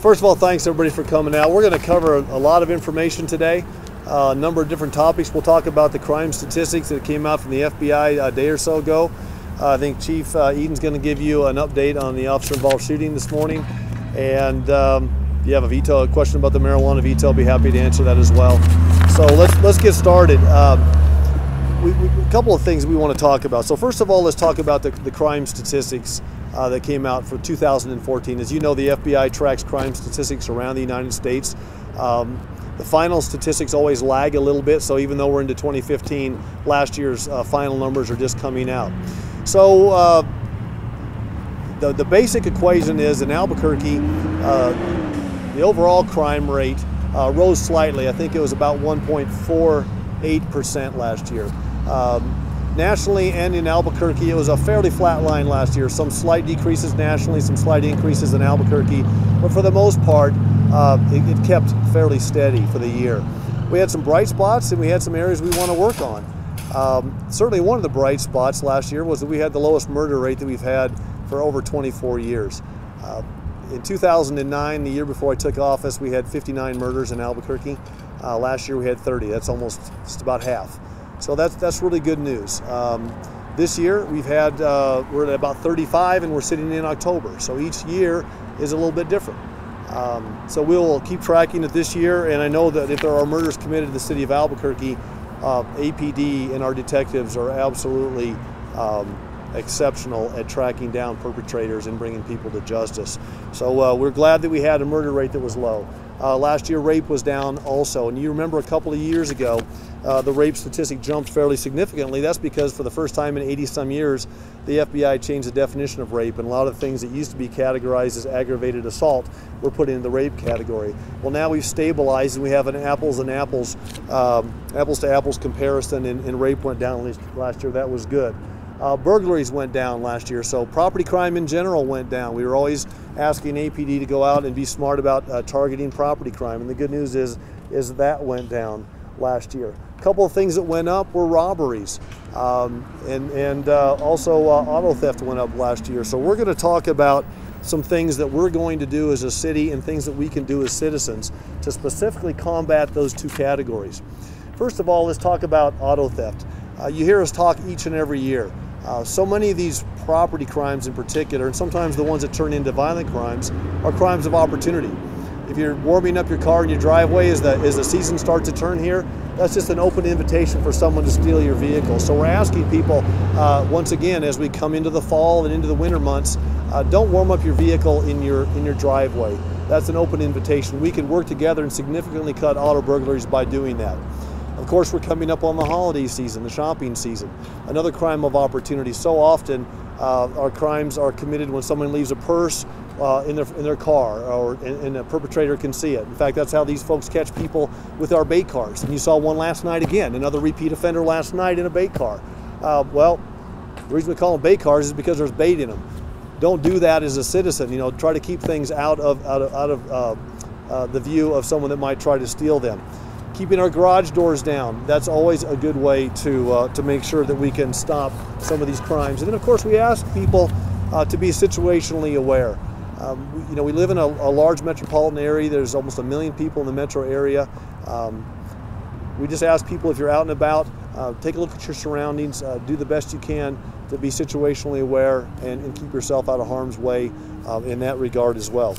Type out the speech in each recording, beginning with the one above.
Well, first of all, thanks everybody for coming out. We're going to cover a lot of information today, a number of different topics. We'll talk about the crime statistics that came out from the FBI a day or so ago. I think Chief Eden's going to give you an update on the officer-involved shooting this morning. And if you have a question about the marijuana veto, I'll be happy to answer that as well. So let's get started. A couple of things we want to talk about. So first of all, let's talk about the crime statistics that came out for 2014. As you know, the FBI tracks crime statistics around the United States. The final statistics always lag a little bit, so even though we're into 2015, last year's final numbers are just coming out. So the basic equation is in Albuquerque, the overall crime rate rose slightly. I think it was about 1.48% last year. Nationally and in Albuquerque, it was a fairly flat line last year. Some slight decreases nationally, some slight increases in Albuquerque, but for the most part, it kept fairly steady for the year. We had some bright spots and we had some areas we want to work on. Certainly one of the bright spots last year was that we had the lowest murder rate that we've had for over 24 years. In 2009, the year before I took office, we had 59 murders in Albuquerque. Last year we had 30. That's just about half. So that's really good news. This year we're at about 35 and we're sitting in October. So each year is a little bit different. So we'll keep tracking it this year, and I know that if there are murders committed in the city of Albuquerque, APD and our detectives are absolutely exceptional at tracking down perpetrators and bringing people to justice. So we're glad that we had a murder rate that was low. Last year rape was down also, and you remember a couple of years ago the rape statistic jumped fairly significantly. That's because for the first time in 80-some years the FBI changed the definition of rape, and a lot of things that used to be categorized as aggravated assault were put in the rape category. Well, now we've stabilized and we have an apples to apples comparison, and rape went down at least last year. That was good. Burglaries went down last year, so property crime in general went down. We were always asking APD to go out and be smart about targeting property crime, and the good news is that went down last year. A couple of things that went up were robberies, and also auto theft went up last year. So we're going to talk about some things that we're going to do as a city and things that we can do as citizens to specifically combat those two categories. First of all, let's talk about auto theft. You hear us talk each and every year. So many of these property crimes in particular, and sometimes the ones that turn into violent crimes, are crimes of opportunity. If you're warming up your car in your driveway as the season starts to turn here, that's just an open invitation for someone to steal your vehicle. So we're asking people, once again, as we come into the fall and into the winter months, don't warm up your vehicle in your driveway. That's an open invitation. We can work together and significantly cut auto burglaries by doing that. Of course, we're coming up on the holiday season, the shopping season. Another crime of opportunity. So often our crimes are committed when someone leaves a purse in their car, and a perpetrator can see it. In fact, that's how these folks catch people with our bait cars. And you saw one last night again, another repeat offender last night in a bait car. Well, the reason we call them bait cars is because there's bait in them. Don't do that as a citizen. You know, try to keep things out of the view of someone that might try to steal them. Keeping our garage doors down, that's always a good way to make sure that we can stop some of these crimes. And then of course we ask people to be situationally aware. We live in a large metropolitan area. There's almost 1 million people in the metro area. We just ask people, if you're out and about, take a look at your surroundings, do the best you can to be situationally aware and keep yourself out of harm's way in that regard as well.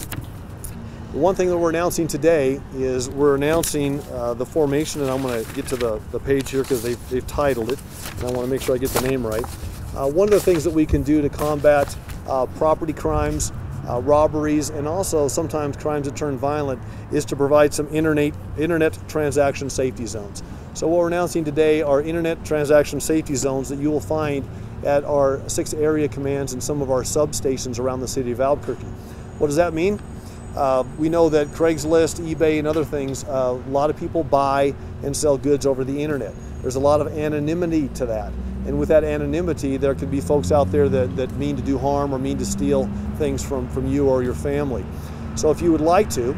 The one thing that we're announcing today is we're announcing the formation, and I'm going to get to the page here because they've titled it, and I want to make sure I get the name right. One of the things that we can do to combat property crimes, robberies, and also sometimes crimes that turn violent is to provide some internet transaction safety zones. So what we're announcing today are internet transaction safety zones that you will find at our 6 area commands and some of our substations around the city of Albuquerque. What does that mean? We know that Craigslist, eBay, and other things, a lot of people buy and sell goods over the internet. There's a lot of anonymity to that. And with that anonymity, there could be folks out there that mean to do harm or mean to steal things from you or your family. So if you would like to,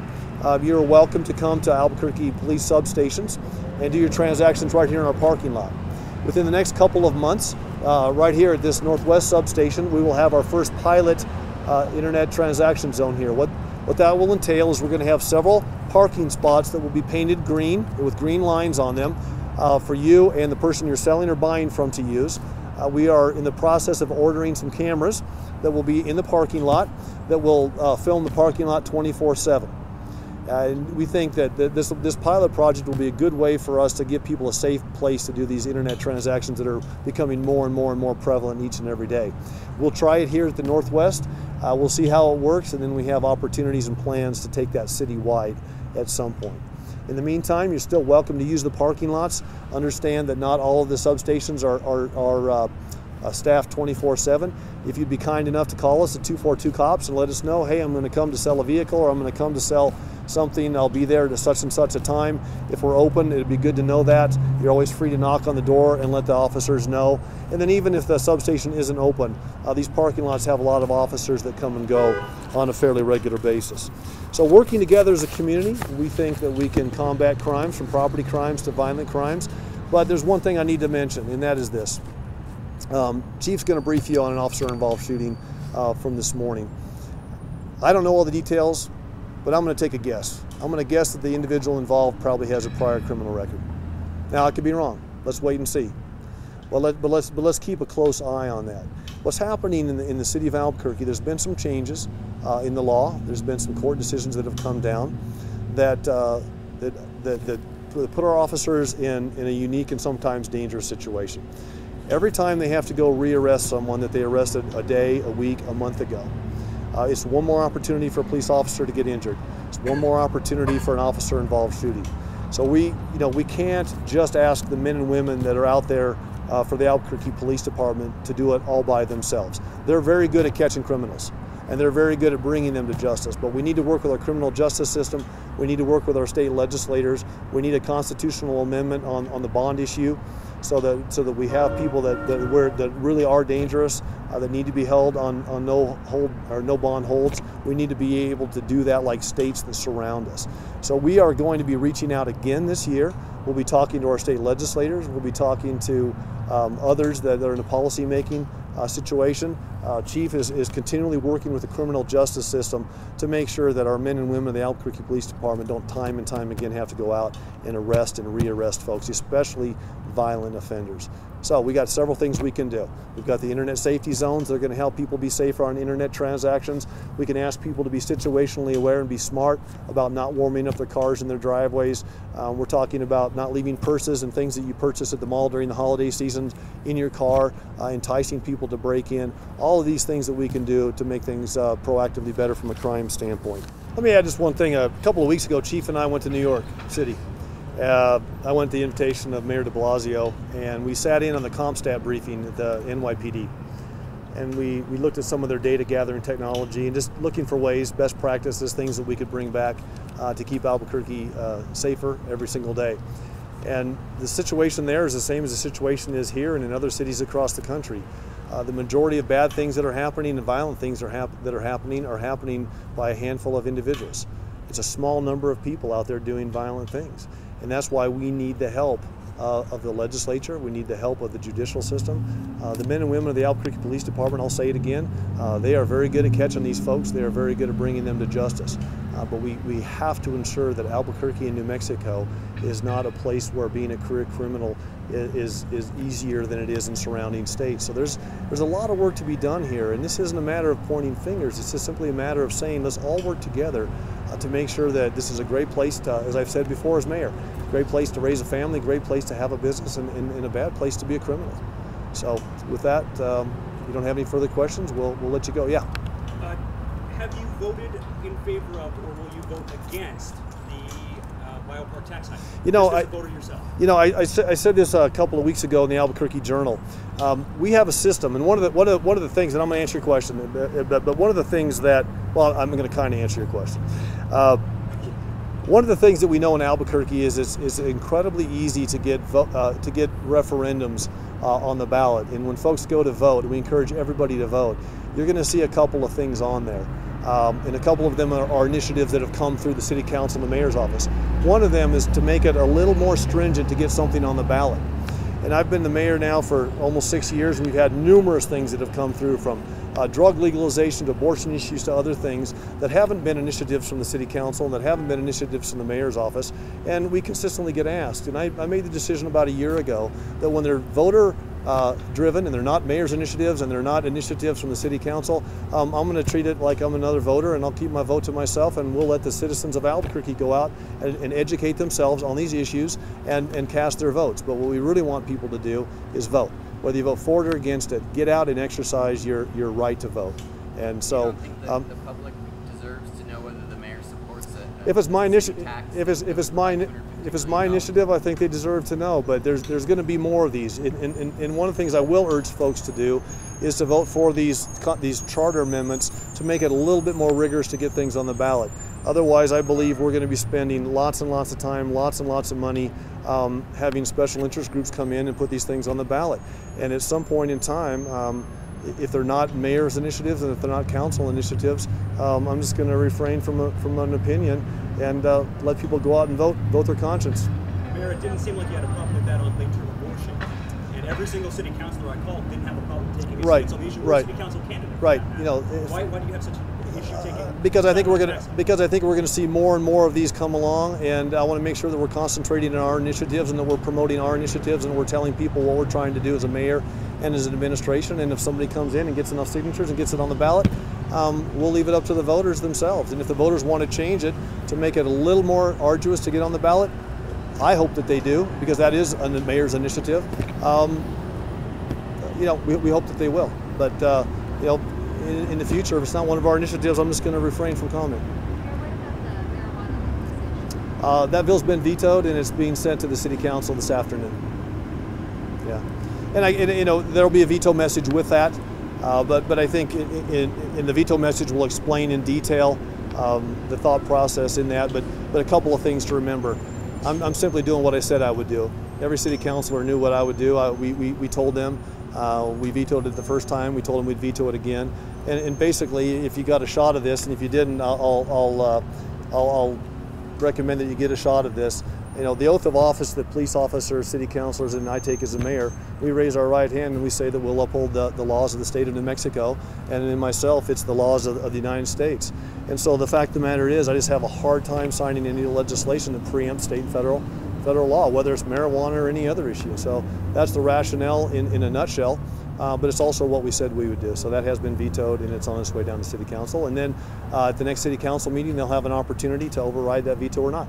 you're welcome to come to Albuquerque police substations and do your transactions right here in our parking lot. Within the next couple of months, right here at this Northwest substation, we will have our first pilot internet transaction zone here. What What that will entail is we're going to have several parking spots that will be painted green with green lines on them for you and the person you're selling or buying from to use. We are in the process of ordering some cameras that will be in the parking lot that will film the parking lot 24/7. And we think that this pilot project will be a good way for us to give people a safe place to do these internet transactions that are becoming more and more prevalent each and every day. We'll try it here at the Northwest. We'll see how it works, and then we have opportunities and plans to take that citywide at some point. In the meantime, you're still welcome to use the parking lots. Understand that not all of the substations are staffed 24/7. If you'd be kind enough to call us at 242-COPS and let us know, hey, I'm going to come to sell a vehicle, or I'm going to come to sell something, I'll be there to such and such a time. If we're open, it'd be good to know that. You're always free to knock on the door and let the officers know. And then even if the substation isn't open, these parking lots have a lot of officers that come and go on a fairly regular basis. So working together as a community, we think that we can combat crimes, from property crimes to violent crimes. But there's one thing I need to mention, and that is this. Chief's going to brief you on an officer-involved shooting from this morning. I don't know all the details, but I'm going to take a guess. I'm going to guess that the individual involved probably has a prior criminal record. Now, I could be wrong. Let's wait and see. Well, let's keep a close eye on that. What's happening in the city of Albuquerque, there's been some changes in the law. There's been some court decisions that have come down that put our officers in a unique and sometimes dangerous situation. Every time they have to go rearrest someone that they arrested a day, a week, a month ago, it's one more opportunity for a police officer to get injured. It's one more opportunity for an officer-involved shooting. So we can't just ask the men and women that are out there for the Albuquerque Police Department to do it all by themselves. They're very good at catching criminals, and they're very good at bringing them to justice. But we need to work with our criminal justice system. We need to work with our state legislators. We need a constitutional amendment on the bond issue, so that we have people that really are dangerous, that need to be held on no bond holds. We need to be able to do that like states that surround us. So we are going to be reaching out again this year. We'll be talking to our state legislators. We'll be talking to others that are in a policy-making situation. Chief is continually working with the criminal justice system to make sure that our men and women of the Albuquerque Police Department don't time and time again have to go out and arrest and rearrest folks, especially violent offenders. So we got several things we can do. We've got the internet safety zones that are going to help people be safer on internet transactions. We can ask people to be situationally aware and be smart about not warming up their cars in their driveways. We're talking about not leaving purses and things that you purchase at the mall during the holiday season in your car, enticing people to break in. All of these things that we can do to make things proactively better from a crime standpoint. Let me add just one thing. A couple of weeks ago, Chief and I went to New York City. I went at the invitation of Mayor de Blasio, and we sat in on the CompStat briefing at the NYPD. And we looked at some of their data gathering technology and just looking for ways, best practices, things that we could bring back to keep Albuquerque safer every single day. And the situation there is the same as the situation is here and in other cities across the country. The majority of bad things that are happening and violent things that are happening by a handful of individuals. It's a small number of people out there doing violent things. And that's why we need the help of the legislature. We need the help of the judicial system. The men and women of the Albuquerque Police Department, I'll say it again, they are very good at catching these folks. They are very good at bringing them to justice. But we have to ensure that Albuquerque and New Mexico is not a place where being a career criminal is easier than it is in surrounding states. So there's a lot of work to be done here, and this isn't a matter of pointing fingers. It's just simply a matter of saying let's all work together to make sure that this is a great place to, as I've said before as mayor, great place to raise a family, great place to have a business, and a bad place to be a criminal. So with that, if you don't have any further questions, we'll let you go. Yeah. Have you voted in favor of, or will you vote against the biopark tax hike? You know, I said this a couple of weeks ago in the Albuquerque Journal. We have a system, and one of the things, and I'm going to answer your question, but one of the things that, well, I'm going to kind of answer your question. One of the things that we know in Albuquerque is it's incredibly easy to get referendums on the ballot, and when folks go to vote, we encourage everybody to vote. You're going to see a couple of things on there. And a couple of them are initiatives that have come through the City Council and the Mayor's office. One of them is to make it a little more stringent to get something on the ballot. And I've been the mayor now for almost 6 years, and we've had numerous things that have come through, from drug legalization to abortion issues to other things that haven't been initiatives from the city council and that haven't been initiatives from the mayor's office. And we consistently get asked. And I made the decision about a year ago that when they're voter driven and they're not mayor's initiatives and they're not initiatives from the city council, I'm going to treat it like I'm another voter, and I'll keep my vote to myself, and we'll let the citizens of Albuquerque go out and educate themselves on these issues and cast their votes. But what we really want people to do is vote. Whether you vote for it or against it, get out and exercise your right to vote. And so, I don't think that the public deserves to know whether the mayor supports it. If it's my initiative, if it's my initiative, I think they deserve to know. But there's going to be more of these. And one of the things I will urge folks to do is to vote for these charter amendments to make it a little bit more rigorous to get things on the ballot. Otherwise, I believe we're going to be spending lots and lots of time, lots and lots of money, having special interest groups come in and put these things on the ballot. And at some point in time, if they're not mayor's initiatives and if they're not council initiatives, I'm just going to refrain from an opinion and let people go out and vote their conscience. Mayor, it didn't seem like you had a problem with that on late-term abortion. And every single city councilor I called didn't have a problem taking a stance on the issue. Or a city council candidate. Right. You know, why do you have such an issue taking? Because I think we're going to see more and more of these come along, and I want to make sure that we're concentrating on our initiatives and that we're promoting our initiatives and we're telling people what we're trying to do as a mayor and as an administration. And if somebody comes in and gets enough signatures and gets it on the ballot, we'll leave it up to the voters themselves. And if the voters want to change it to make it a little more arduous to get on the ballot, I hope that they do, because that is a mayor's initiative. You know, we hope that they will. But you know, in the future, if it's not one of our initiatives, I'm just going to refrain from comment. That bill's been vetoed and it's being sent to the city council this afternoon. Yeah, and you know, there'll be a veto message with that. But I think in the veto message we'll explain in detail the thought process in that. But a couple of things to remember. I'm simply doing what I said I would do. Every city councilor knew what I would do. We told them. We vetoed it the first time. We told them we'd veto it again. And basically, if you got a shot of this, and if you didn't, I'll recommend that you get a shot of this. You know, the oath of office that police officers, city councilors, and I take as a mayor, we raise our right hand and we say that we'll uphold the laws of the state of New Mexico, and in myself, it's the laws of the United States. And so the fact of the matter is, I just have a hard time signing any legislation that preempts state and federal law, whether it's marijuana or any other issue. So that's the rationale in a nutshell, but it's also what we said we would do. So that has been vetoed and it's on its way down to city council. And then at the next city council meeting, they'll have an opportunity to override that veto or not.